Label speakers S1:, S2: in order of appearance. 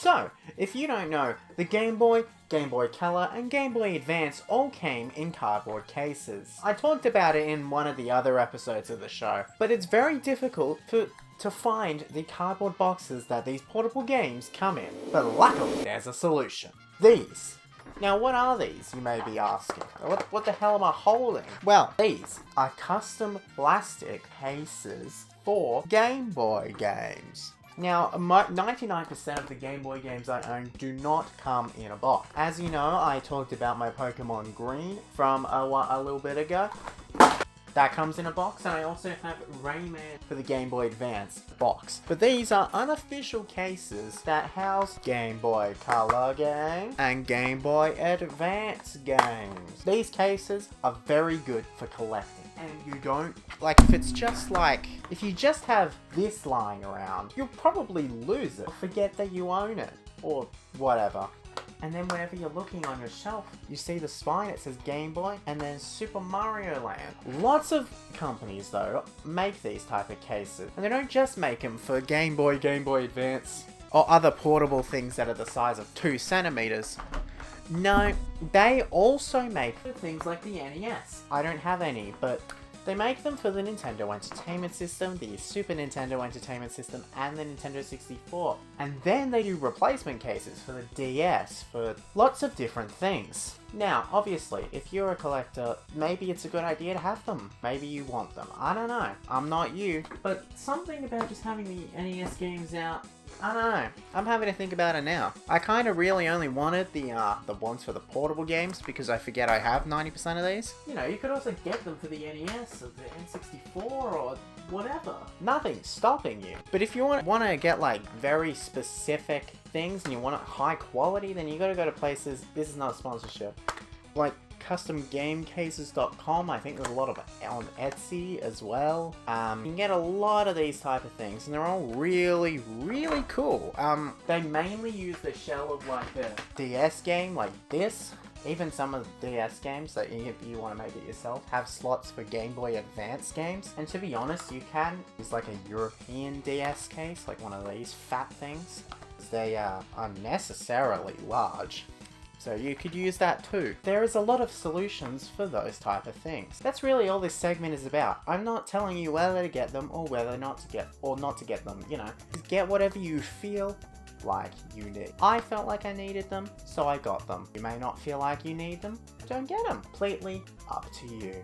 S1: So, if you don't know, the Game Boy, Game Boy Color, and Game Boy Advance all came in cardboard cases. I talked about it in one of the other episodes of the show, but it's very difficult to find the cardboard boxes that these portable games come in. But luckily, there's a solution. These. Now, what are these, you may be asking? What the hell am I holding? Well, these are custom plastic cases for Game Boy games. Now, 99% of the Game Boy games I own do not come in a box. As you know, I talked about my Pokemon Green from a little bit ago. That comes in a box, and I also have Rayman for the Game Boy Advance box. But these are unofficial cases that house Game Boy Color games and Game Boy Advance games. These cases are very good for collecting. And you don't, if you just have this lying around, you'll probably lose it. Forget that you own it, or whatever. And then whenever you're looking on your shelf, you see the spine, it says Game Boy, and then Super Mario Land. Lots of companies, though, make these type of cases. And they don't just make them for Game Boy, Game Boy Advance, or other portable things that are the size of 2 centimeters. No, they also make for things like the NES. I don't have any, but they make them for the Nintendo Entertainment System, the Super Nintendo Entertainment System, and the Nintendo 64. And then they do replacement cases for the DS, for lots of different things. Now, obviously, if you're a collector, maybe it's a good idea to have them. Maybe you want them. I don't know. I'm not you. But something about just having the NES games out, I don't know. I'm having to think about it now. I kind of really only wanted the ones for the portable games because I forget I have 90% of these. You know, you could also get them for the NES or the N64 or whatever. Nothing's stopping you. But if you want to get like very specific things and you want it high quality, then you gotta go to places, this is not a sponsorship, like customgamecases.com. I think there's a lot of it on Etsy as well. You can get a lot of these type of things, and they're all really, really cool. They mainly use the shell of like a DS game like this. Even some of the DS games that if you want to make it yourself have slots for Game Boy Advance games. And to be honest, you can use like a European DS case, like one of these fat things. They are unnecessarily large. So you could use that too. There is a lot of solutions for those type of things. That's really all this segment is about. I'm not telling you whether to get them or whether not to get them, you know. Just get whatever you feel like you need. I felt like I needed them, so I got them. You may not feel like you need them, don't get them. Completely up to you.